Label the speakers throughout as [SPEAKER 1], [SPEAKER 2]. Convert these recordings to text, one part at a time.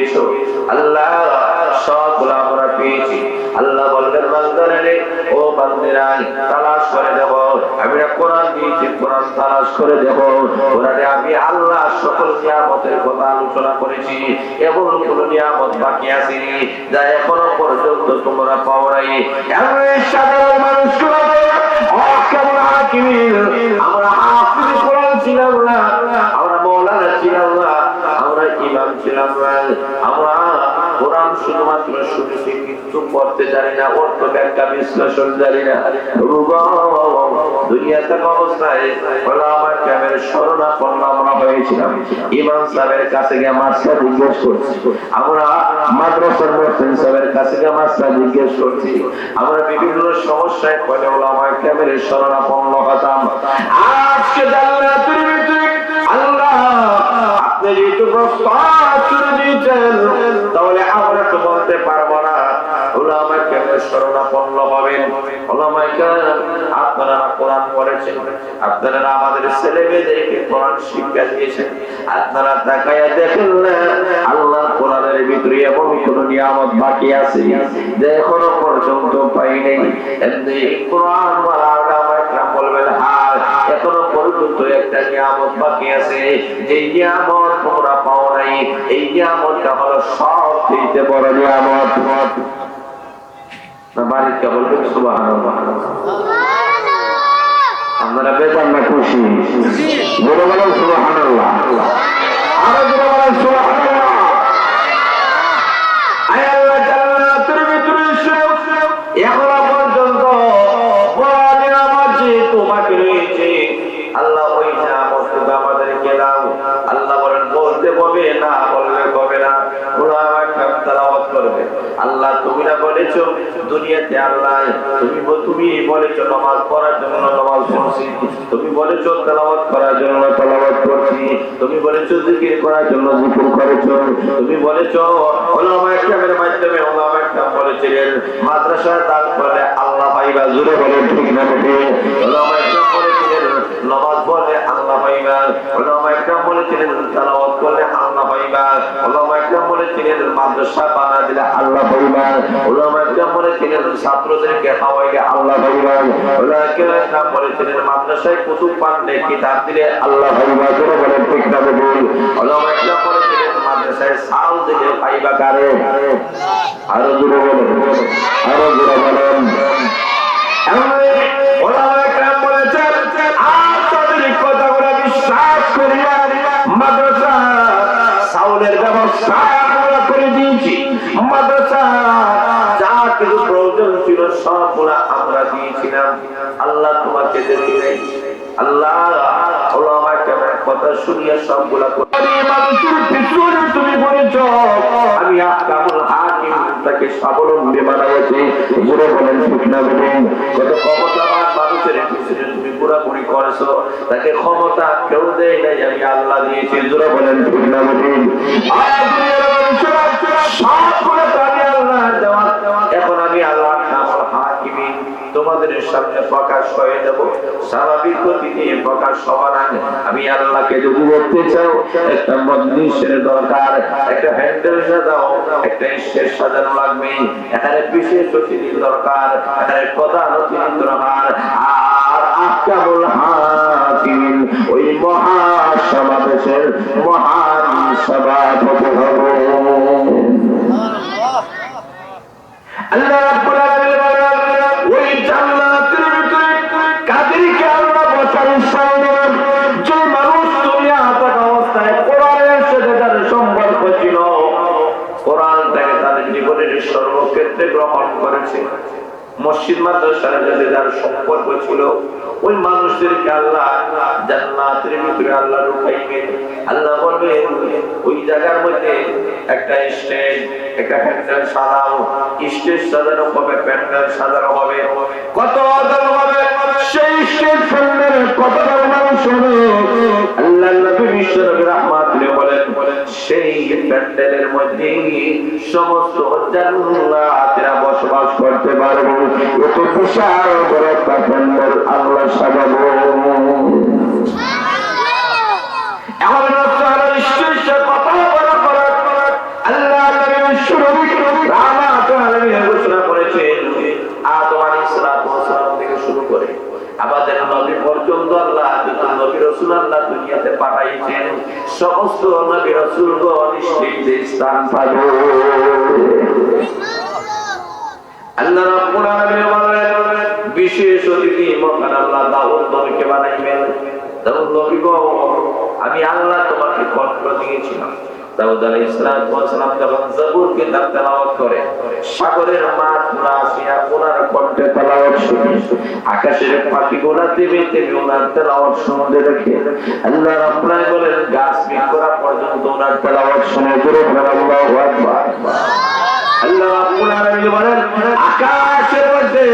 [SPEAKER 1] দিয়েছো আল্লাহ, সবগুলো আমরা পেয়েছি। আল্লাহ বললেন বান্দারে, ও বান্দিরা তালাশ করে দেখো, আমি কোরআন দিয়েছি, কোরআন তালাশ করে দেখো। কোরআনে আমি আল্লাহ সকল নিয়ামতের কথা আলোচনা করেছি। এমন কোন নিয়ামত বাকি আছে যা এখনো পর্যন্ত তোমরা পাও নাই। সাধারণ মানুষগুলো আমরা হাফিজ কোরআন ছিলাম না, আমরা মৌলানা ছিলাম না, আমরা ইমাম ছিলাম না, আমরা কোরআন শুধুমাত্র শুনেছি কিন্তু পড়তে জানি না, অর্থ ব্যাখ্যা বিশ্লেষণ জানি না। দুনিয়া থাকা অবস্থায় ওলামা কেরামের শরণাপন্ন আমরা হয়েছিলাম। ইমাম সাহেবের কাছে গিয়ে মাসলা জিজ্ঞেস করছি, আমরা মাদ্রাসার মুফতি সাহেবের কাছে গিয়ে মাসলা জিজ্ঞেস করছি, আমরা বিভিন্ন সমস্যায় পড়ে ওলামা কেরামের শরণাপন্ন হতাম। আজকে জান্নাতের ভিতরে আল্লাহ আপনি যেহেতু প্রস্তাব করে দিয়েছেন, তাহলে আমরা তো বলতে পারবো না ওলামা কেরামের শরণাপন্ন হবেন। ওলামা কেরাম আপনারা কোরআন পড়েছেন, আপনারা আমাদের ছেলে মেয়েদেরকে কোরআন শিক্ষা দিয়েছেন, আপনারা তাকায়া দেখেন না আল্লাহর কোরআনের ভিতরে এমন কোন নিয়ামত বাকি আছে যে এখনো পর্যন্ত পাই নাই। এমনি কোরআন বলবেন হ্যাঁ, এখনো পর্যন্ত একটা নিয়ামত বাকি আছে, যে নিয়ামত তোমরা পাও নাই। এই নিয়ামতটা হলো সবচেয়ে বড় নিয়ামত। বাড়িতে বলবেন সুবহানাল্লাহ। আপনারা বেজান না খুশি? বলে বলেন সুবহানাল্লাহ, আরো জোরে বলেন সুবহানাল্লাহ। আল্লাহ জান্নাতের ভিতরে এখনো পর্যন্ত বড় নিয়ামত যে তোমাকে রয়েছে, আল্লাহ ওই নিয়ামতটা আমাদেরকে দাও। আল্লাহ বলেন বলতে হবে না, বললে হবে না, ওলামা কেরাম তেলাওয়াত করবে। আল্লাহ তুমি না বলেছো দুনিয়াতে, আল্লাহ তুমি বলেছো নামাজ পড়ার জন্য নামাজ পড়ছি, তুমি বলেছো তেলাওয়াত করার জন্য তেলাওয়াত করছি, তুমি বলেছো জিকির করার জন্য জিকির করেছো, তুমি বলেছো ওলামা কেরামের মাধ্যমে ওলামা কেরাম বলেছিলেন মাদ্রাসায় দান করলে আল্লাহ পাইবা। জোরে বলেন ঠিক না ঠিক? ওলামা কেরাম বলেছিলেন নামাজ পড়লে আল্লাহ পাইবা, ওলামা কেরাম বলেছিলেন তেলাওয়াত করলে আল্লাহ পাইবা, ওলামা কেরাম বলেছিলেন মাদ্রাসা বানা দিলে আল্লাহ পাইবা, ওলামা কেরাম বলেছিলেন ছাত্রদেরকে খাওয়াইলে আল্লাহ পাইবা, ওলামা কেরাম বলেছিলেন মাদ্রাসায় কুতুব পান্ডে কিতাব দিলে আল্লাহ পাইবা। জোরে বলেন ঠিক না ঠিক? ওলামা কেরাম বলেছিলেন মাদ্রাসায় সাল দিলে পাইবা কারে? আরো জোরে বলেন, আরো জোরে বলেন। ওলামা কেরাম বলেছেন আর তাদের কথাগুলো বিশ্বাস করিয়া মাদ্রাসা সাউলের ব্যবস্থা আমরা করে দিয়েছি। মাদ্রাসা যা কিছু প্রয়োজন ছিল সবগুলো আমরা দিয়েছিলাম। আল্লাহ তোমাকে দেখি নাই, আল্লাহ ওলামা কেরামের কথা শুনিয়া সবগুলা মানুষের পিছনে তুমি বলেছো আমি আহকামুল হাকিম তাকে স্বাবলম্বী বানাইছি। জোরে বলেন ঠিক না বলেন? কত ক্ষমতাবান মানুষের পিছনে তুমি পুরাপুরি করেছো, তাকে ক্ষমতা কেউ দেয় নাই, আমি আল্লাহ দিয়েছি। জোরে বলেন ঠিক না বলেন? সবগুলো আমি আল্লাহ দেওয়া। এখন আমি আল্লাহ আহকামুল হাকিমিন তোমাদের সামনে প্রকাশ হয়ে যাব। স্বাভাবিক গতিতে প্রকাশ হবার আগে আমি আল্লাহকে যদি বলতে চাও একটা মজলিসের দরকার, একটা হ্যান্ডেল সাজাও, একটা স্টেজ সাজানো লাগবে, এখানে বিশেষ অতিথি দরকার, এখানে প্রধান অতিথি দরকার। আর আহকামুল হাকিম ওই মহাসমাবেশের মহান সভাপতি হব। আল্লাহ রাব্বুল আলামিন ওই জান্নাতের ভিতরে কাদেরকে আল্লাহ বসার সামনে যে মানুষ দুনিয়া থাকা অবস্থায় কোরআনের সাথে তাদের সম্পর্ক ছিল, কোরআনটাকে তাদের জীবনের সর্বক্ষেত্রে গ্রহণ করেছে, মসজিদ মাদ্রাসার সাথে যার সম্পর্ক ছিল, ওই মানুষদেরকে আল্লাহ জান্নাতের ভিতরে আল্লাহ ঢুকাইবেন। আল্লাহ বলবেন ওই জায়গার মধ্যে একটা স্টেজ, একটা প্যান্ডেল সাজাও, স্টেজ সাজানো হবে, প্যান্ডেল সাজানো হবে, কত আদর হবে সেই স্টেজ প্যান্ডেলে কত মানুষ হবে। আল্লাহ নবী বিশ্বনবী রাহমাতুল্লাহ বলেন সেই প্যান্ডেলের মধ্যে সমস্ত জান্নাতীরা বসবাস করতে পারবে। এত বিশাল বড় একটা প্যান্ডেল আল্লাহ সাজাবো। এখন স্টেজে কত বড় বড় আল্লাহ বন্ধু আল্লাহ যত নবী রাসূল আল্লাহ দুনিয়াতে পাঠাইছেন সমস্ত নবী রাসূলগণ নিশ্চিত স্থান পাবে। আল্লাহ রাব্বুল আলামিন বলেন বিশেষ অতিথি মহান আল্লাহ দাউদ নবীকে বানাইবেন। দাউদ নবী গো আমি আল্লাহ তোমাকে কণ্ঠ দিয়েছিলাম। দাউদ আলাইহিস সালাম যখন জাবুর কিতাব তেলাওয়াত করে সাগরের মাছ আসিয়া ওনার কণ্ঠে তেলাওয়াত শুনে আকাশের পাখিগুলো দেবে দেবে ওনার তেলাওয়াত শুনতে দেখে আল্লাহ রাব্বুল আলামিন বলেন গাছ বৃক্ষরা পর্যন্ত ওনার তেলাওয়াত শুনে জোরে আল্লাহু আকবার। আল্লাহ রাব্বুল আলামিন বলেন আকাশের মধ্যে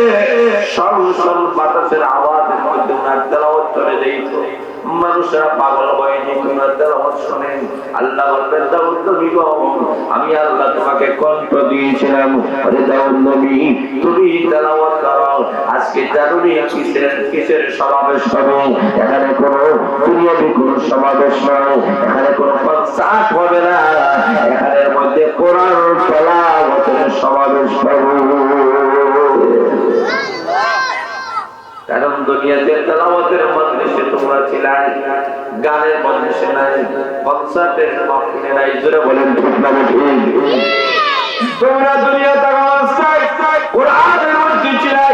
[SPEAKER 1] সরসর বাতাসের আওয়াজের মধ্যে ওনার তেলাওয়াত চলে যাইত, মানুষরা পাগল হয়ে যেত ওনার তেলাওয়াত শুনে। আল্লাহ বলবেন দাউদ নবী গো আমি আল্লাহ তোমাকে কণ্ঠ দিয়েছিলাম, আরে দাউদ নবী তুমি তেলাওয়াত করো। আজকে জানুনি কিসের সমাবেশ হবে? এখানে কোনো দুনিয়াবি কোনো সমাবেশ নয়, এখানে কোনো কনসার্ট হবে না, এখানের মধ্যে কোরআন তেলাওয়াতের সমাবেশ হবে। কারণ দুনিয়াতে তেলাওয়াতের মজলিসে তোমরা ছিলে, গানের মজলিসে নাই, কনসার্টের মাহফিলে নাই। জোরে বলেন ঠিক না ঠিক? তোমরা দুনিয়াতে কোরআনের মধ্যে ছিলে,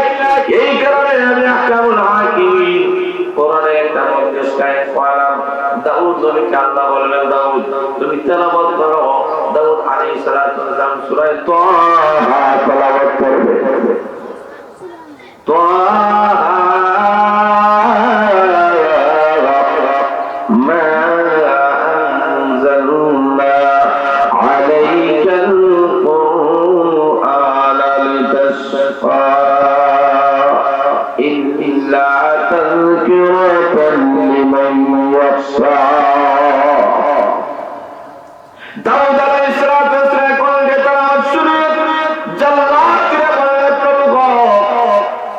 [SPEAKER 1] এই কারণে আমি আহকামুল হাকিম কোরআনের একটা মজলিস কায়েম করলাম। দাউদ নবীকে আল্লাহ বললেন দাউদ তুমি তেলাওয়াত করো। দাউদ আলাইহিস সালাম সূরা তাহা তেলাওয়াত করবে।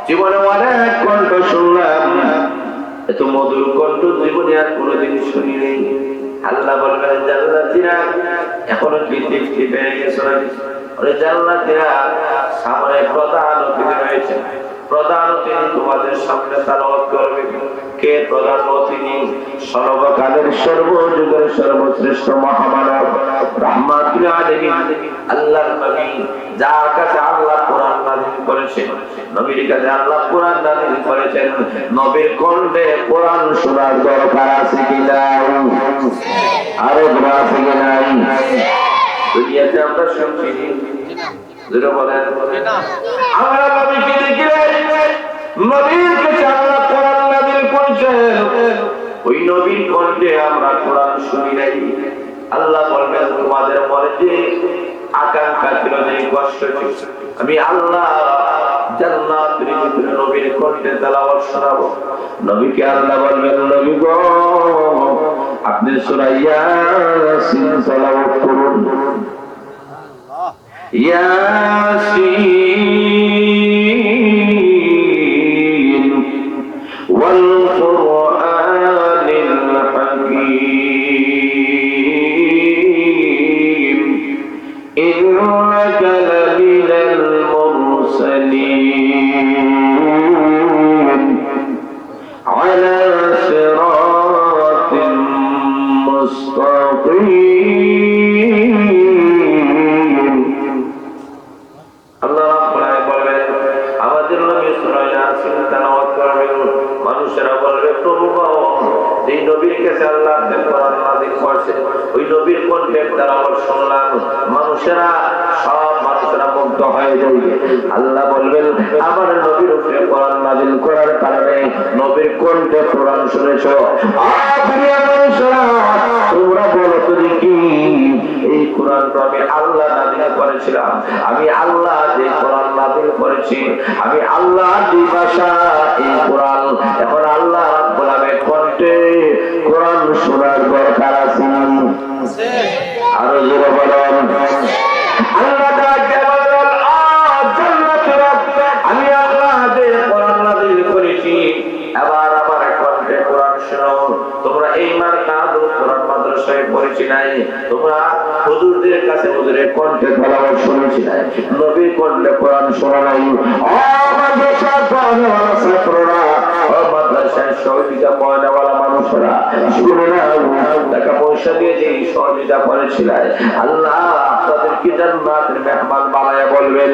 [SPEAKER 1] জীবনে অনেক কণ্ঠ শুনলাম, এত মধুর কণ্ঠ জীবনে আর কোনোদিন শুনি নেই। আল্লাহ বলবেন জান্নাতীরা এখনো কি তৃপ্তি পেয়ে গেছো নাকি? ওরে জান্নাতীরা সামনে প্রধান অতিথি রয়েছে, প্রধান অতিথি তোমাদের সামনে তেলাওয়াত করবে। কে প্রধান অতিথি? সর্বকালের সর্বযুগের সর্বশ্রেষ্ঠ মহামানব রাহমাতুল আলামিন আল্লাহর নবী, যার কাছে আল্লাহ কোরআন নাযিল করেছেন, নবীর কাছে আল্লাহ কোরআন নাযিল করেছেন। নবীর কণ্ঠে কোরআন শোনার দরকার আছে কি নাই? আরে আছে কি নাই? দুনিয়াতে আমরা শুনছি যেটা বলেন আমরা নবীকে দেখি, নবীর কাছে আল্লাহ কোরআন নাযিল করেছেন, ওই নবীর কণ্ঠে আমরা কোরআন শুনি নাই। আল্লাহ বলবেন তোমাদের মনে যে আকাঙ্ক্ষা ছিল, যে কষ্ট ছিল, আমি আল্লাহ জান্নাতের ভিতরে নবীর কণ্ঠে তেলাওয়াত শোনাবো। নবীকে আল্লাহ বলবেন নবী গো আপনি সূরা ইয়াসিন তেলাওয়াত করুন। ইয়াসিন ওয়াল কুরআনিল হাকীম ইন্নাকা লামিনাল মুরসালিন আলা সিরাতিন মুস্তাকিম। আল্লাহ বলবেন আমাদের নবী সূরা ইয়াসিন তেলাওয়াত করবেন। মানুষেরা বলবে প্রভু যে নবীর কাছে আল্লাহ কোরআন নাযিল করেছে ওই নবীর কণ্ঠে তেলাওয়াত শুনলাম, মানুষেরা মুগ্ধ হয়ে যাবে। আল্লাহ বলবেন আমার নবীর উপরে কোরআন নাযিল করার কারণে নবীর কণ্ঠে কোরআন শুনেছো। তোমরা বলো তো দেখি এই কোরআন আমি আল্লাহ নাযিল করেছিলাম, আমি আল্লাহ যে কোরআন নাযিল করেছি, আমি আল্লাহ যে ভাষা এই কোরআন, এখন আল্লাহ রাব্বুল আলামিন কণ্ঠে কোরআন শোনার দরকার আছে। আরো জোরে বলেন আল্লাহ আমি আল্লাহ যে কোরআন নাযিল করেছি, এবার আমার কণ্ঠে কোরআন শোনো। তোমরা এই মার্কাদু কোরআন মাদ্রাসায় পড়েছি নাই, তোমরা হুজুরদের কাছে হুজুরের কণ্ঠে তেলাওয়াত শুনেছি নাই, নবীর কণ্ঠে কোরআন শোনা নাই। ও মাদ্রাসার ছাত্ররা, ও মাদ্রাসার সহযোগিতা ভালোবাসারা শুনে নাও, টাকা পয়সা দিয়ে যে সহযোগিতা করেছিলেন আল্লাহ আপনাদেরকে জান্নাতের মেহমান বানায়া বলবেন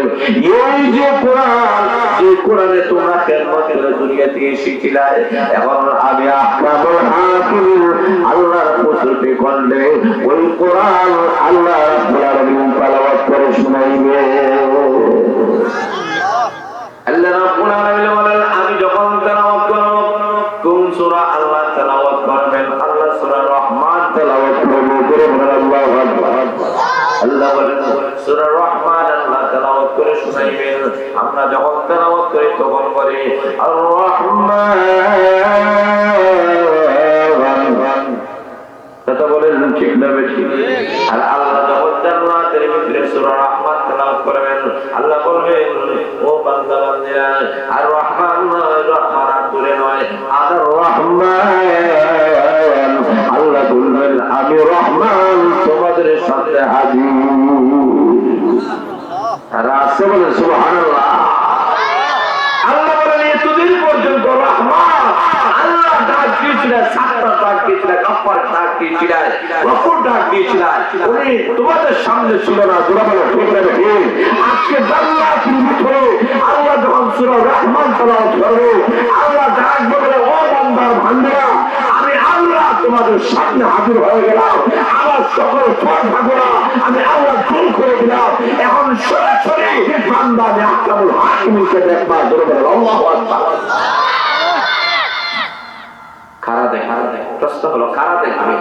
[SPEAKER 1] এই যে কোরআন, যে কোরআনে তোমরা খেদমত করে দুনিয়া থেকে এসেছিলে, এখন আমি আহকামুল হাকিম আল্লাহর পুত্রকে কন্ডে ওই কোরআন আল্লাহ রাব্বুল আলামিন তেলাওয়াত করে শুনাইবে। আল্লাহ রাব্বুল আলামিন বলেন আমি যখন তেলাওয়াত করব কোন সূরা আল্লাহ তেলাওয়াত করবেন, আল্লাহ সূরা রহমান তেলাওয়াত করবেন। আল্লাহু আকবার। আল্লাহ বলেন সূরা রহমান আল্লাহ তেলাওয়াত করে শুনাইবেন। আমরা যখন তেলাওয়াত করি তখন বলি আর রহমান, কথা বলেন ঠিক না বেশি? আর আল্লাহ যখন জান্নাতের ভিতরে সূরা রহমান তেলাওয়াত করবেন আল্লাহ বলবেন ও বান্দা বান্দিরা আর রহমান নয়, রহমান আর দূরে নয়, আর রহমান আল্লাহ বলবেন আমি রহমান তোমাদের সাথে হাজির। আর আসে বলেন সুবহানাল্লাহ। আল্লাহ বলেন এতদিন পর্যন্ত রহমান আল্লাহ ডাক দিয়েছিলেন, সাতটা ডাক দিয়েছিলেন, গাফফার ডাক দিয়েছিলেন, গফুর ডাক দিয়েছিলেন, উনি তোমাদের সামনে ছিল না। তোমরা বলো ঠিক না ঠিক? আজকে জান্নাতের ভিতরে আল্লাহ যখন সূরা রহমান তেলাওয়াত করবে আল্লাহ ডাক বলে ও বান্দার বান্দারা আমি আল্লাহ তোমাদের সামনে হাজির হয়ে গেলাম, আমার সকল পর্দাগুলো আমি আল্লাহ দূর করে দিলাম, এখন সরাসরি বান্দা আমি আহকামুল হাকিমকে দেখবা। ধরে বলেন আল্লাহু আকবার। কারা দেখে? প্রশ্ন হলো কারা দেখবে?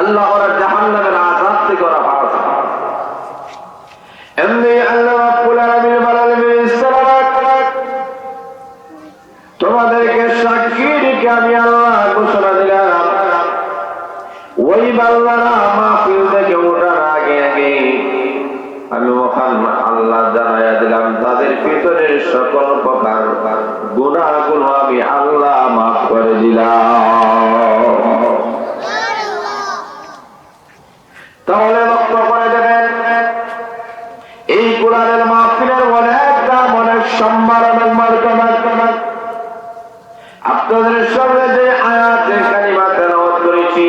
[SPEAKER 1] আল্লাহ ওরা জাহান্নামের আযাব থেকে ওরা বাঁচাবে। এমনি আল্লাহ রাব্বুল আলামিন বলেন তোমাদেরকে সাক্ষী রেখে আমি আল্লাহ ঘোষণা দিলাম ওই বান্দারা মাহফিল থেকে ওঠার আগে আগে আমি মহান আল্লাহ জানাইয়া দিলাম তাদের ভিতরের সকল প্রকার গুনাহগুলো আমি আল্লাহ মাফ করে দিলাম। তাহলে লক্ষ্য করে দেবেন এই কোরআনের মাহফিলের অনেক দাম, অনেক সম্মান, অনেক মর্যাদা। আপনাদের সামনে যে আয়াতে কারিমা তেলাওয়াত করেছি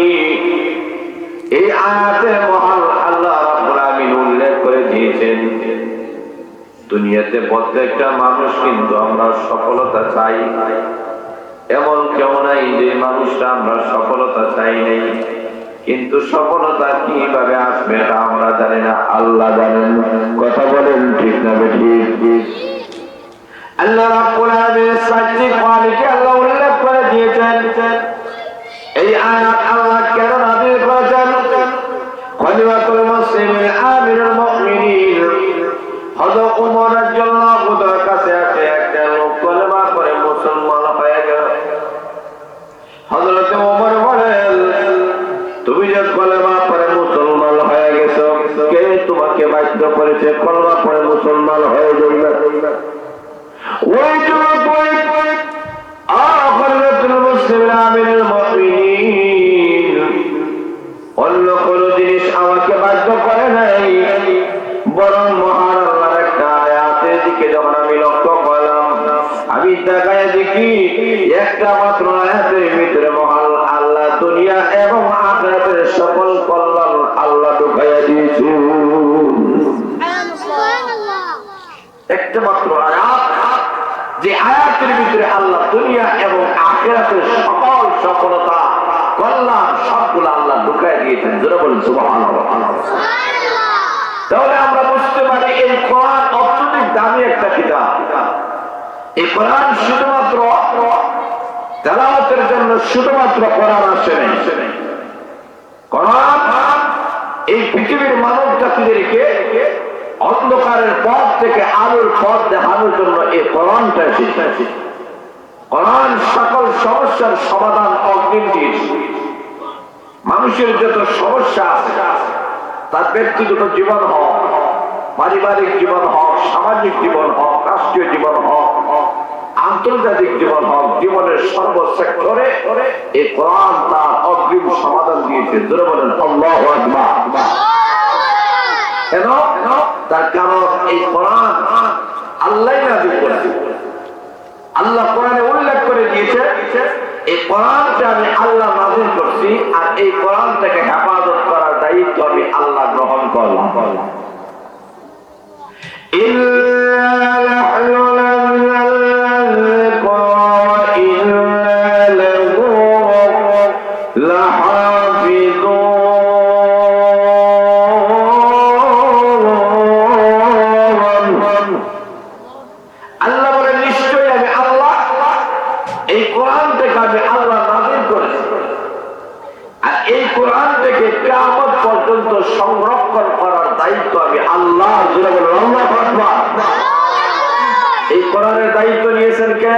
[SPEAKER 1] এই আয়াতে মহান আল্লাহ রাব্বুল আলামিন উল্লেখ করে দিয়েছেন দুনিয়াতে প্রত্যেকটা মানুষ কিন্তু আমরা সফলতা চাই, এমন কেউ নাই যে মানুষরা আমরা সফলতা চাই নাই, কিন্তু সফলতা কিভাবে আসবে এটা আমরা জানি না, আল্লাহ জানেন। কথা বলেন ঠিক না ঠিক? আল্লাহ রাব্বুল আলামিন সাতটি কোয়ালিটি আল্লাহ উল্লেখ করে দিয়েছেন। এই আয়াত আল্লাহ কেন নাযিল করেছেন? খলিফাতুল মুসলিমিন আমিরুল মুমিনিন হযরত ওমর রাদিয়াল্লাহু তাআলার কাছে আসে একটা লোক কলেমা করে মুসলমান হয়ে গেল। হযরত ওমর বলেন তুমি যে কলেমা পড়ে মুসলমান হয়ে গেছো, কে তোমাকে বাধ্য করেছে কলেমা পড়ে মুসলমান হয়ে যাবে? ওই যুবক খলিফাতুল মুসলিমিন আমিরুল মুমিনিন অন্য কোন জিনিস আমাকে বাধ্য করে নাই, বরং মহান আল্লাহর একটা আয়াতের দিকে যখন আমি লক্ষ্য করলাম আমি তাকায় দেখি একটা মাত্র আয়াতের ভিতরে মহান আল্লাহ দুনিয়া এবং আখিরাতের সকল কল্যাণ আল্লাহ ঢুকাইয়া দিয়েছে। একটা মাত্র আয়াত, যে আয়াতের ভিতরে আল্লাহ দুনিয়া এবং আখিরাতের সকল সফলতা কল্যাণ সবগুলো আল্লাহ ঢুকাইয়া দিয়েছেন। যারা বলেন সুবহানাল্লাহ। তাহলে আমরা বুঝতে পারি এই কোরআন অত্যধিক দামি একটা কিতাব। এই কোরআন শুধুমাত্র তেলাওয়াতের জন্য শুধুমাত্র কোরআন আসে নাই, কোরআন এই পৃথিবীর মানব জাতিদেরকে অন্ধকারের পথ থেকে আলোর পথ দেখানোর জন্য এই কোরআনটা এসেছে। কোরআন সকল সমস্যার সমাধান অগ্রিম দিয়েছে। মানুষের যত সমস্যা আছে তার ব্যক্তিগত জীবন হোক, পারিবারিক জীবন হোক, সামাজিক জীবন হোক, রাষ্ট্রীয় জীবন হোক, আন্তর্জাতিক জীবন হোক, জীবনের সর্বসেক্টরে এই কোরআন তার অগ্রিম সমাধান দিয়েছে। জোরে বলেন আল্লাহু আকবার। কেন? তার কারণ এই কোরআন আল্লাহ নাযিল করেছে। আল্লাহ কোরআনে উল্লেখ করে দিয়েছে এই কোরআনকে আমি আল্লাহ নাযিল আর এই কোরআনটাকে হেফাজত করার দায়িত্ব আমি আল্লাহ গ্রহণ করলাম। সংরক্ষণ করার দায়িত্ব আমি আল্লাহ। এই কোরআনের দায়িত্ব নিয়েছেন কে?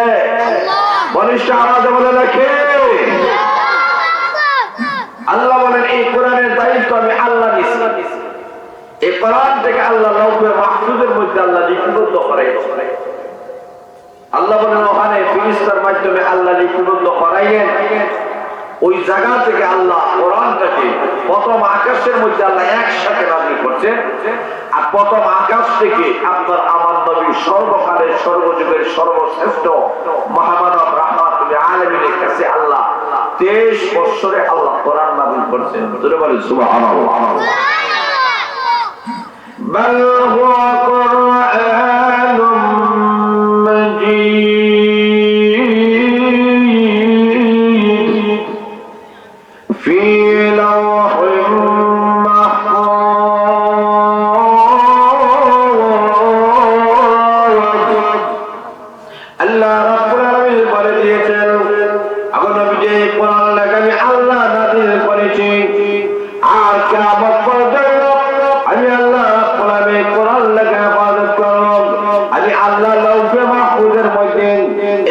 [SPEAKER 1] বলিষ্ঠ আওয়াজে বলে রাখে আল্লাহ বলেন এই কোরআনের দায়িত্ব আমি আল্লাহ নিয়েছি। এই কোরআন থেকে আল্লাহ লাউহে মাহফুজের মধ্যে আল্লাহ লিপিবদ্ধ করাইছেন। আল্লাহ বলেন ওখানে ফেরেশতার মাধ্যমে আল্লাহ লিপিবদ্ধ করাইলেন। ওই জায়গা থেকে আল্লাহ কোরআনটাকে প্রথম আকাশের মধ্যে আল্লাহ একসাথে নাযিল করছেন। আর প্রথম আকাশ থেকে আপনার আমার নবী সর্বকালের সর্বযুগের সর্বশ্রেষ্ঠ মহামানব রাহমাতুল আলামিনের কাছে আল্লাহ 23 বছরে আল্লাহ কোরআন নাযিল করছেন। জোরে বলেন সুবহানাল্লাহ। বাল হুয়া কুরআনুম মাজিদ ফি লাওহিম মাহফুজ। আল্লাহ রাব্বুল আলামিন বলে দিয়েছেন আমার নবী যে কোরআন লাগামি আল্লাহ নাযিল করেছি আর কিয়ামত পর্যন্ত আমি আল্লাহ রাব্বুল আলামিন কোরআন লাগা ইবাদত করব। আমি আল্লাহ লাউহে মাহফুজের মধ্যে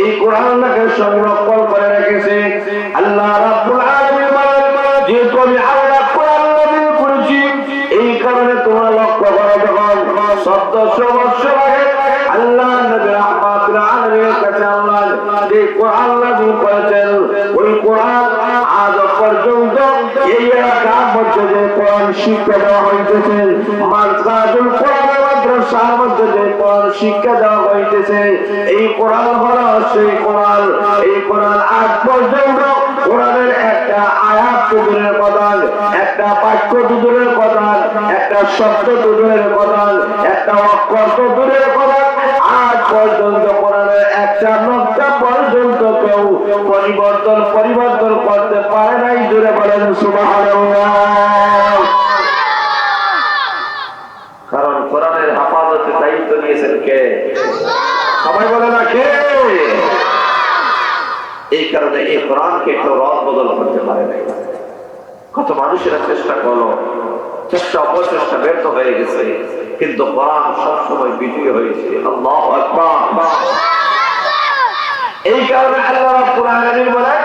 [SPEAKER 1] এই কোরআন লাগা সংরক্ষণ করে রেখেছি। আল্লাহ রাব্বুল আলামিন বলেন যে আমি আল্লাহ কোরআন নাযিল করেছি এই কারণে তোমরা লক্ষ্য করো যখন 1400 বছর আগে আল্লাহ নবী রাহমাতুল আলামিনের কাছে আল্লাহ যে কোরআন নাযিল করেছেন ওই কোরআন আজ পর্যন্ত এই এলাকার মধ্যে যে কোরআন শিক্ষা দেওয়া হইতেছে মাদ্রাসাতুল কোরআন মাদ্রাসার মধ্যে যে কোরআন শিক্ষা দেওয়া হইতেছে এই কোরআন হলো সেই কোরআন। এই কোরআন আজ পর্যন্ত কোরআনের একটা আয়াত দূরের কথা, একটা বাক্য দূরের কথা, একটা শব্দ দূরের কথা, একটা অক্ষর দূরের কথা, আজ পর্যন্ত কোরআনের একটা নকশা পর্যন্ত কেউ পরিবর্তন করতে পারে নাই। জোরে বলেন সুবহানাল্লাহ। কারণ কোরআনের হেফাজতের দায়িত্ব নিয়েছেন কে? সবাই বলে না কে? এই কারণে এই কোরআনকে কেউ রদ বদল করতে পারে নাই। কত মানুষেরা চেষ্টা করলো, চেষ্টা অপচেষ্টা ব্যর্থ হয়ে গেছে, কিন্তু কোরআন সবসময় বিজয়ী হয়েছে। আল্লাহু আকবার। এই কারণে আল্লাহ রাব্বুল আলামিন বলেন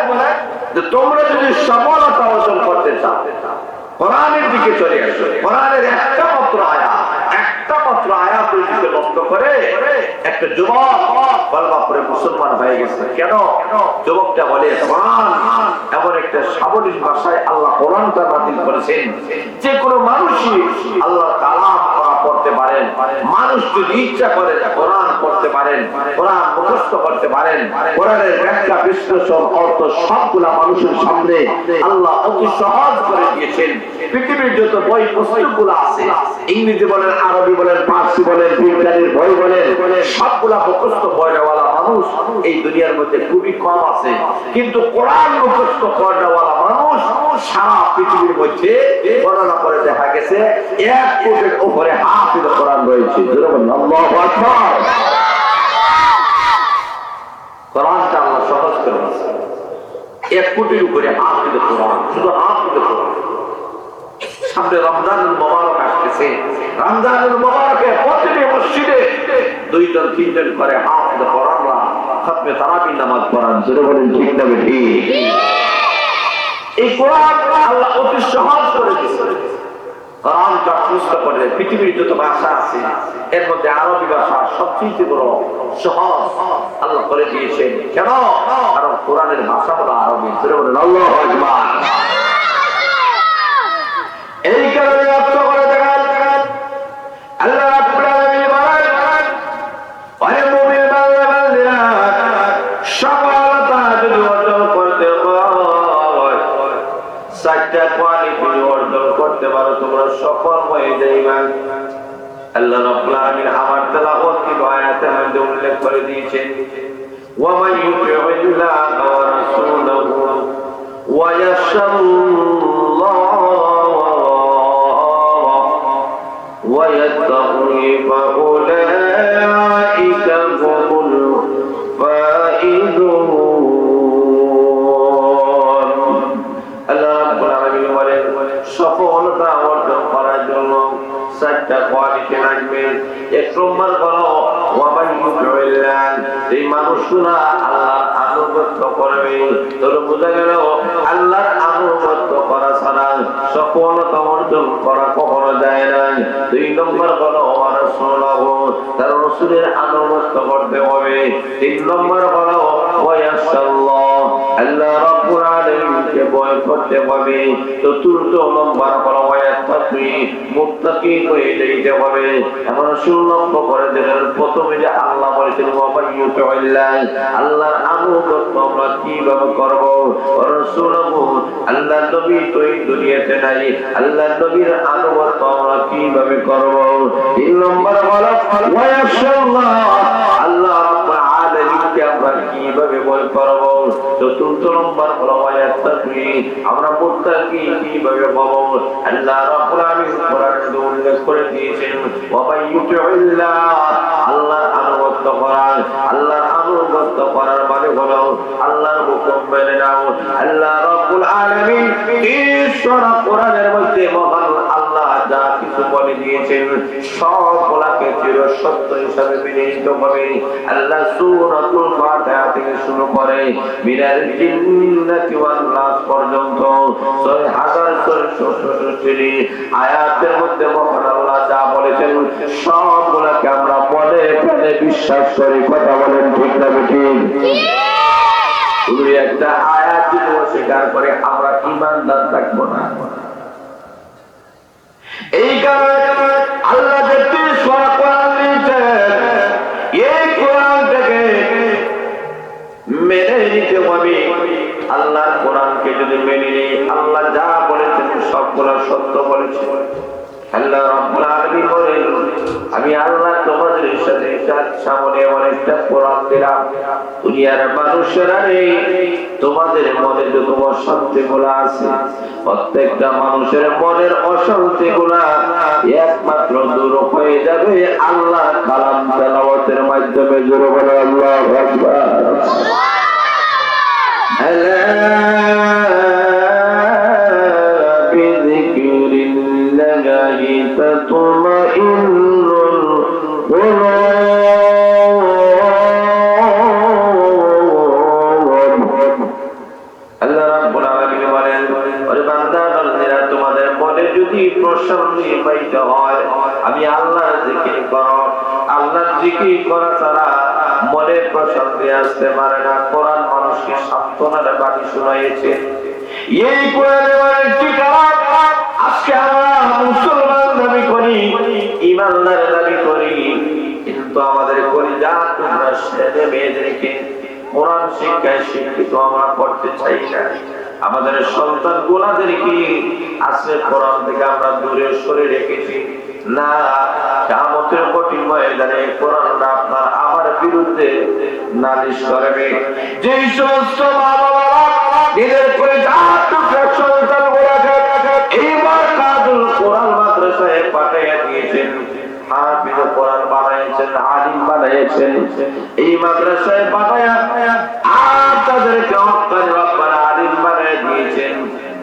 [SPEAKER 1] যে তোমরা যদি সফলতা অর্জন করতে চাও কোরআনের দিকে চলে আসো। কোরআনের একটা মাত্র আয়াতের দিকে লক্ষ্য করে একটা যুবক কলমা পড়ে মুসলমান হয়ে গেছে। কেন? যুবকটা বলে কোরআন এমন একটা সাবলীল ভাষায় আল্লাহ কোরআনটা নাযিল করেছেন যে কোনো মানুষই আল্লাহর কালাম পড়তে পারেন। মানুষ যদি ইচ্ছা করে কোরআন পড়তে পারেন, কোরআন মুখস্থ করতে পারেন। কোরআনের ব্যাখ্যা বিশ্লেষণ অর্থ সবগুলা মানুষের সামনে আল্লাহ অতি সহজ করে দিয়েছেন। পৃথিবীর যত বই পুস্তকগুলো আছে, ইংরেজি বলেন, আরবি বলেন, ফার্সি বলেন, বিজ্ঞানের বই বলেন, সবগুলা মুখস্থ বইওয়ালা মানুষ এই দুনিয়ার মধ্যে খুবই কম আছে। কিন্তু কোরআন মুখস্থ করাওয়ালা মানুষ সারা পৃথিবীর মধ্যে বর্ণনা করে দেখা গেছে 1 কোটির উপরে হাফেজ কোরআন রয়েছে। আল্লাহু আকবার। কোরআনটা আল্লাহ সহজ করে দিয়েছে। 1 কোটির উপরে হাফেজ কোরআন, শুধু হাফেজ কোরআন। সামনে রমজানুল মুবারক আসছে। রমজানুল মুবারকে প্রতিটি মসজিদে 2-3 করে হাফেজ কোরআনরা খতমে তারাবি নামাজ পড়ান। জোরে বলেন ঠিক না ঠিক? এই কোরআন আল্লাহ অতি সহজ করে দিয়েছে। কোরআনটা মুখস্থ করে পৃথিবীর যত ভাষা আছে এর মধ্যে আরবি ভাষা সবচেয়ে বড় সহজ আল্লাহ করে দিয়েছেন। কেন? কারণ কোরআনের ভাষা হলো আরবি। জোরে বলেন আল্লাহু আকবার। এই কারণে লক্ষ্য করে দেখেন আল্লাহ রাব্বুল আলামিন বলেন ওহে মুমিন বান্দারা সফলতা যদি অর্জন করতে হয় চারটা কোয়ালিটি অর্জন করতে পারো তোমরা সফল হয়ে যাইবা। আল্লাহ রাব্বুল আলামিন আমার তেলাওয়াত কি আয়াতের মধ্যে উল্লেখ করে দিয়েছেন, ওয়া মান ইউতি'িল্লাহা ওয়া রাসূলাহু ওয়া ইয়াখশাল্লাহা ওয়া ইয়াত্তাকি ফাউলাইকা হুমুল ফাইজুন। আল্লাহ রাব্বুল আলামিন বলেন সফলতা অর্জন করার জন্য চারটা কোয়ালিটি লাগবে। এক নম্বর হলো ওয়ামান ইউতি'িল্লাহ, এই মানুষগুলা আল্লাহর আনুগত্য করবে। তোর বোঝা গেল আল্লাহর আনুগত্য করা ছাড়া সফলতা অর্জন করা কখনো যায় না। দুই নম্বর হলো ওয়া রাসূলুহু, তার রাসূলের আনুগত্য করতে হবে। তিন নম্বর হলো ওয়া ইয়াশাল্লাহ, আল্লাহ রাব্বুল আলামিনকে ভয় করতে হবে। চতুর্থ নম্বর হলো ওয়া ইয়াত্তাকি, মুত্তাকি হয়ে যাইতে হবে। আমরা লক্ষ্য করে দেখেন প্রথমে যে আল্লাহ বলেছেন আল্লাহর আনুগত্য আমরা কিভাবে করব, রাসূলুহু আল্লাহর নবী তো এই দুনিয়াতে নাই, আল্লাহর নবীর আনুগত্য আমরা কিভাবে করব। তিন নম্বর হলো ওয়া ইয়াশাল্লাহ, আল্লাহ রাব্বুল আলামিনকে আমরা কিভাবে ভয় করব। চতুর্থ নম্বর হলো ওয়া ইয়াত্তাকি, আমরা মুত্তাকি কিভাবে হব। আল্লাহ রাব্বুল আলামিন কোরআনে উল্লেখ করে দিয়েছেন ওয়া মান ইউতি'িল্লাহ, আল্লাহর আনুগত্য করা। আল্লাহর আনুগত্য করার মানে হলো আল্লাহর হুকুম মেনে নাও। আল্লাহ রাব্বুল আলামিন ঈশ্বরা কোরআনের মধ্যে মহান আল্লাহ যা কিছু বলে দিয়েছেন সবগুলোকে চির সত্য হিসাবে মেনে নিতে হবে। আল্লাহ সূরাতুল ফাতিহা থেকে শুরু করে মিনাল জিন্নাতি ওয়ান নাস পর্যন্ত ৬৬৬৬ আয়াতের মধ্যে মহান আল্লাহ যা বলেছেন সবগুলোকে আমরা মনে প্রাণে বিশ্বাস করি। কথা বলেন ঠিক না ঠিক? শুধু একটা আয়াত যদি অস্বীকার করে আমরা ঈমানদার থাকবো না। এই কারণে আল্লাহ যে ৩০ পারা কোরআন দিয়েছেন, এই কোরআন থেকে মেনে নিতে হবে। আল্লাহর কোরআনকে যদি মেনে নিই, আল্লাহ যা বলেছেন সবগুলো সত্য বলেছেন। আল্লাহ রাব্বুল আলামিন বলেন আমি আল্লাহ তোমাদের সাথে সামনে অনেকটা কোরআন দিলাম, দুনিয়ার মানুষেরা নেই, তোমাদের মনে যত অশান্তিগুলো আছে প্রত্যেকটা মানুষের মনের অশান্তিগুলো একমাত্র দূর হয়ে যাবে আল্লাহর কালাম তেলাওয়াতের মাধ্যমে। জোরে বলে আল্লাহু আকবার। তোমাদের মনে যদি প্রশান্তি পাইতে হয় আমি আল্লাহর জিকির করো। আল্লাহর জিকির করা ছাড়া মনে প্রশান্তি আসতে পারে না। কোরআন মানুষকে সান্ত্বনার বাণী শোনাইছে। এই কোরআনের ঠিকানা আজকে আমরা মুসলমান দাবি করি, ইমানদার দাবি করি, কিন্তু আমাদের কলিজা টুকরা ছেলে মেয়েদেরকে কোরআন শিক্ষায় শিক্ষিত আমরা করতে চাই না। আমাদের সন্তান গোলাদেরকে আজকে কোরআন থেকে আমরা দূরে সরে রেখেছি। না, কিয়ামতের কঠিন ময়দানে কোরআনটা আপনার আমার বিরুদ্ধে নালিশ করবে। যেই সমস্ত মা-বাবা নিজের করে সন্তান গোলাকে এই মাদ্রাসাতুল কোরআন মাদ্রাসায় পাঠিয়ে দিয়েছেন, হাফিজ কোরআন বানাইছেন, আলিম বানাইছেন, এই মাদ্রাসায় পাঠায়া আর তাদেরকে হক্কানি রব্বানা আলিম বানায় দিয়েছেন।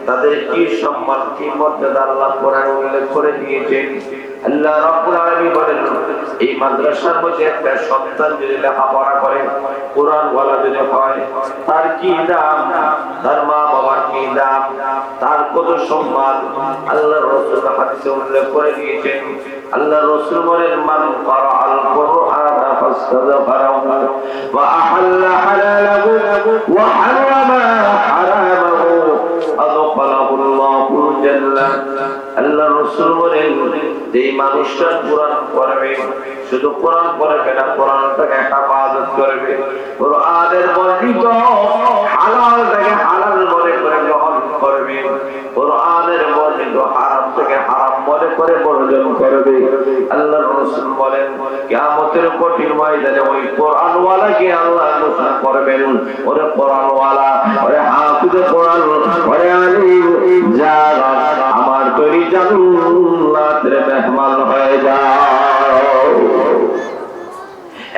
[SPEAKER 1] তাদের কি সম্মান কি মর্যাদা আল্লাহ কোরআনে উল্লেখ করে দিয়েছেন। আল্লাহ রাব্বুল আলামিন বলেন এই মাদ্রাসার মধ্যে একটা সন্তান যদি লেখাপড়া করে, কোরআন ওয়ালা যদি হয়, তার কি দাম, তার মা বাবার কি দাম, তার কত সম্মান আল্লাহ রাসূল হাদিসে উল্লেখ করে দিয়েছেন। আল্লাহ রাসূল বলেন মান ক্বারাআল কুরআনা ফাস্তাযফারাহু ওয়া আহাল্লা হালালাহু ওয়া হারামা হারামাহু আদখালাহুল্লাহুল জান্নাহ। আল্লাহ রাসূল বলেন যেই মানুষটা কোরআন পড়বে, শুধু কোরআন পড়বে না, কোরআনটাকে হেফাজত করবে, কোরআনের বর্ণিত হালাল থেকে হালাল মনে করে গ্রহণ করবে, কোরআন করবে। আল্লাহর রাসূল বলেন কিয়ামতের কঠিন ময়দানে ওই কোরআনওয়ালাকে আল্লাহ ঘোষণা করবেন, ওরে কোরআনওয়ালা, ওরে হাফিজ কোরআন, ওরে আলিম, যারা আমার তৈরি জান্নাতের মেহমান হয়ে যাও।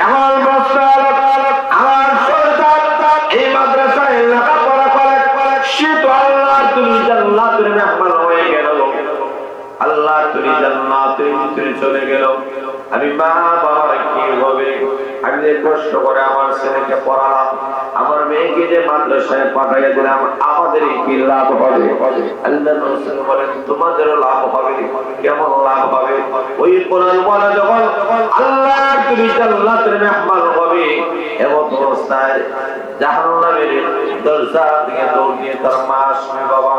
[SPEAKER 1] এমন বস্তার আমার সন্তান এই মাদ্রাসায় লেখাপড়া করে, সে তো আল্লাহ তুমি জান্নাতের মেহমান হয়ে গেল, আল্লাহ তুমি জান্নাতের ভিতরে চলে গেল। আমি মা বাবার কি হবে? আমি যে কষ্ট করে আমার ছেলেকে পড়ালাম, আমার মেয়েকে যে মাদ্রাসায় পাঠিয়ে দিলাম, আমাদের কি লাভ হবে? আল্লাহর রাসূল বলেন তোমাদেরও লাভ হবে। কেমন লাভ হবে? ওই কোরআন ওয়ালা যখন আল্লাহ তুমি জান্নাতের মেহমান হবে, এমন অবস্থায় জাহান্নামের দরজা থেকে দৌড় দিয়ে তার মা আসবে, বাবা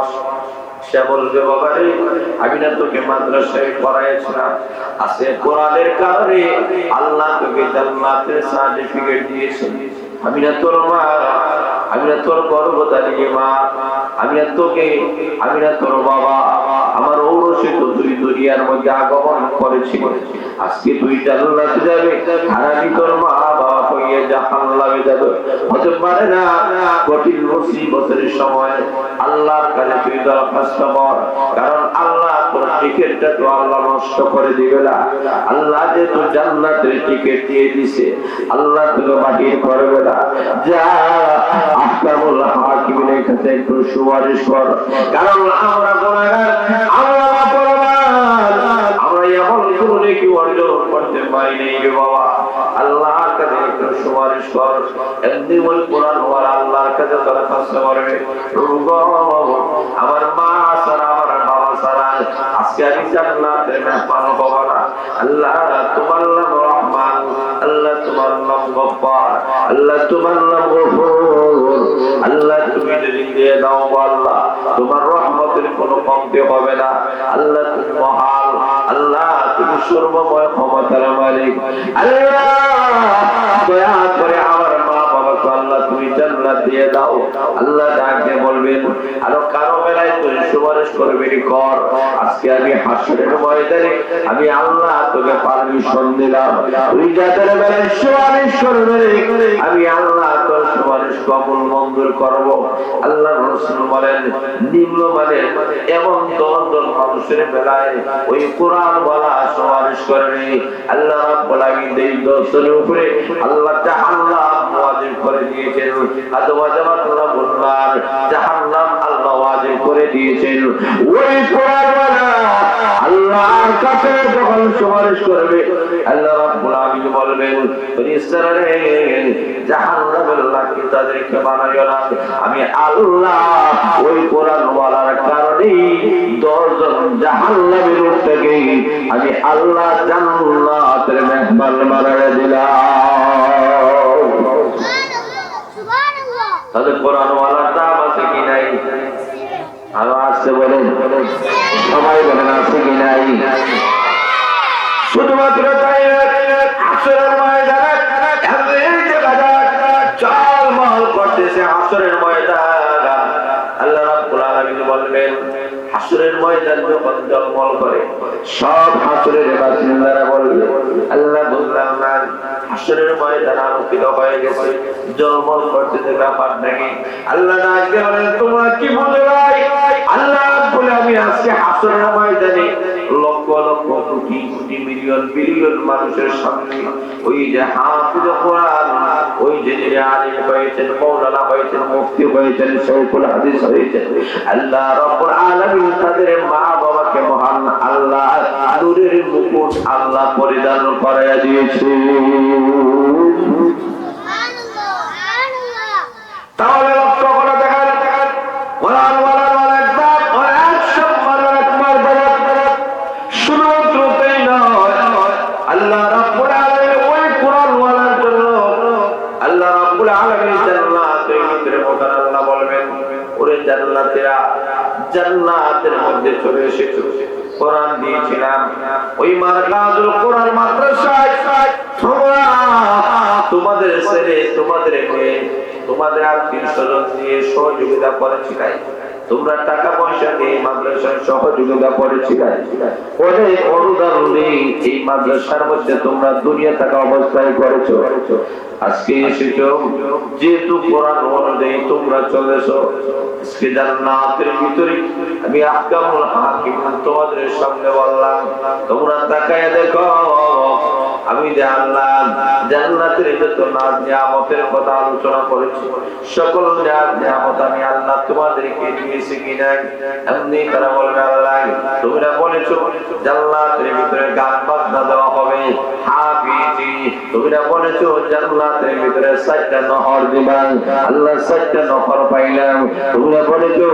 [SPEAKER 1] সে বলবে বাবা রে আমি না তোকে মাদ্রাসায় পড়াইছিলাম, আজকে কোরআনের কারণে আল্লাহ তোকে জান্নাতের সার্টিফিকেট দিয়েছেন। আমি না তোর মা, আমি না তোর গর্ভধারিণী মা, আমি না তোকে, আমি না তোর বাবা, আমার ঔরসে তো তুই দুনিয়ার মধ্যে আগমন করেছিল, আজকে তুই জান্নাতে যাবে আর আমি তোর মা বাবা হয়ে জাহান্নামে যাবে। হতে পারে না। কঠিন মুসিবতের সময় আল্লাহর কাছে তুই দরখাস্ত কর, কারণ আল্লাহ তোর টিকেটটা তো আল্লাহ নষ্ট করে দিবে না। আল্লাহ যে তোর জান্নাতের টিকেট দিয়ে দিছে, আল্লাহ তোকে বাতিল করবে না। যা আহকামুল হাকিমের কাছে একটু সুপারিশ কর, কারণ আমরা গুনাহগার, আমরা অপরাধ, আমরা এমন কোনো নেকি অর্জন করতে পারি নাই রে বাবা। আল্লাহর কাছে একটু সুপারিশ কর। একদিন ওই কোরআন ওয়ালা আল্লাহর কাছে দরখাস্ত করবে, আমার মা ছাড়া, আমার বাবা ছাড়া আজকে আমি জান্নাতের মেহমান হব না। আল্লাহ তোমার নাম রহমান, আল্লাহ তোমার নাম গফফার, আল্লাহ তোমার নাম গফুর, আল্লাহ তুমি যদি দিয়ে দাও আল্লাহ তোমার রহমতের কোনো কমতি হবে না। আল্লাহ তুমি মহান, আল্লাহ তুমি সর্বময় ক্ষমতার মালিক। আল্লাহ দয়া করে আমার মা বাবাকে আল্লাহ তুমি জান্নাত দিয়ে দাও। আল্লাহ ডাকে বলবেন আরো কারো বেলায় তুই সুপারিশ করবি কর। আজকে আমি হাসরের ময়দানে আমি আল্লাহ তোকে পারমিশন দিলাম, তুই যাদের বেলায় সুপারিশ করবে আমি আল্লাহ তোর সুপারিশ কবুল মঞ্জুর করব। আল্লাহর রাসূল বলেন নিম্নমানের এমন দল মানুষের বেলায় ওই কোরআন ওয়ালা সুপারিশ করবে, আল্লাহ রাব্বুল আলামিন এই দলের উপরে আল্লাহ জাহান্নাম ওয়াজিব করে দিয়েছেন, আদওয়াজামাতুল নার জাহান্নাম আল্লাহ ওয়াজিব করে দিয়েছেন। ওই কোরআন ওয়ালা আল্লাহর কাছে যখন সুপারিশ করবে আল্লাহ রাব্বুল আলামিন বলবেন ফেরেশতারা রে জাহান্নামের লাঠি তাদেরকে বানাইও না, আমি আল্লাহ ওই কোরআন ওয়ালার কারণে 10 জন জাহান্নামের থেকে আমি আল্লাহ জান্নাতের মেহমান বানায় দিলাম। তাহলে কোরআন ওয়ালার দাম আছে কি নাই? আরো আসছে বলেন, সবাই বলেন আছে কি নাই? শুধুমাত্র তাই হাসরের ময়দানে চলমল করতেছে হাসরের ময়দান। আল্লাহ রাব্বুল আলামিন বলবেন হাসরের ময়দান যখন জলমল করে সব হাসরের বাসিন্দারা বলবে আল্লাহ বুঝলাম না হাসরের ময়দান আলোকিত হয়ে গেছে, জলমল করতেছে ব্যাপার নাকি? আল্লাহ ডাকে বলেন তোমরা কি বুঝো ভাই? আল্লাহ বলে আমি আজকে হাসরের ময়দানে লক্ষ লক্ষ কোটি কোটি মিলিয়ন বিলিয়ন মানুষের সামনে ওই যে হাফিজ কোরআন, ওই যে আলিম হয়েছেন, মাওলানা হয়েছেন, মুফতি হয়েছেন, শাইখুল হাদিস হয়েছেন, আল্লাহ রাব্বুল আলামিন তাদের মা বাবাকে মহান আল্লাহ নূরের মুকুট আল্লাহ পরিধান করাইয়া দিয়েছে। তাহলে লক্ষ্য করে দেখেন কোরআন ওয়ালার অনেক দাম, অনেক সম্মান, অনেক মর্যাদা। শুধুমাত্র তাই নয়, আল্লাহ রাব্বুল আলামিন ওই কোরআন ওয়ালার জন্য আল্লাহ রাব্বুল আলামিন জান্নাতের ভিতরে মহান আল্লাহ বলবেন ওরে জান্নাতীরা জান্নাতের মধ্যে চলে এসেছো, কোরআন দিয়েছিলাম ওই মাদ্রাসাতুল কোরআন মাদ্রাসায় তোমরা তোমাদের ছেলে, তোমাদের মেয়ে, তোমাদের আত্মীয় স্বজন দিয়ে সহযোগিতা করেছিলেন, তোমরা টাকা পয়সা দিয়ে মাদ্রাসার সহযোগিতা করেছিলে, অনেক অনুদান দিয়ে এই মাদ্রাসার মধ্যে তোমরা দুনিয়া থাকা অবস্থায় করেছো। আজকে এসেছো যেহেতু কোরআন অনুযায়ী তোমরা চলেছো, আজকে জান্নাতের ভিতরে আমি আহকামুল হাকিম তোমাদের সামনে বললাম, তোমরা তাকায় দেখো আমি যে আল্লাহ জান্নাতের যত নিয়ামতের কথা আলোচনা করেছি, সকল নিয়ামত আমি আল্লাহ তোমাদেরকে দিয়েছি কিনা। এমনি তারা বলবে আল্লাহ তোমরা বলেছো জান্নাতের ভিতরে গান বাজনা দেওয়া হবে, হাফিজি তোমরা বলেছো জান্নাতের ভিতরে 7টা নহর দিবা, আল্লাহ 7টা নহর পাইলাম। তোমরা বলেছো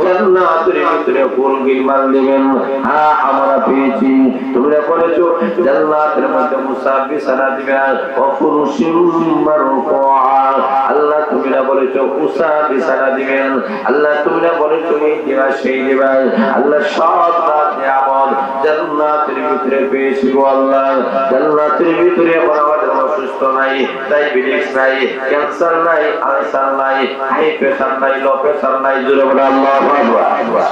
[SPEAKER 1] জান্নাতের ভিতরে ফুল গিলমান দিবেন, হ্যাঁ আমরা পেয়েছি। তোমরা বলেছো জান্নাতের মধ্যে মুসা বিছানা দিবেন, অফুরুশিম মারফুআ, আল্লাহ তোমরা বলেছো মুসা বিছানা দিবেন, আল্লাহ তোমরা বলেছো এই দিবা সেই দিবা, আল্লাহ সব নিয়ামত জান্নাতের ভিতরে পেয়েছি গো আল্লাহ। জান্নাতের ভিতরে আমাদের অসুস্থ নাই, ডায়াবেটিস নাই, ক্যান্সার নাই, আলসার নাই, হাই প্রেসার নাই, লো প্রেসার নাই, জোরে বলে আল্লাহু আকবার।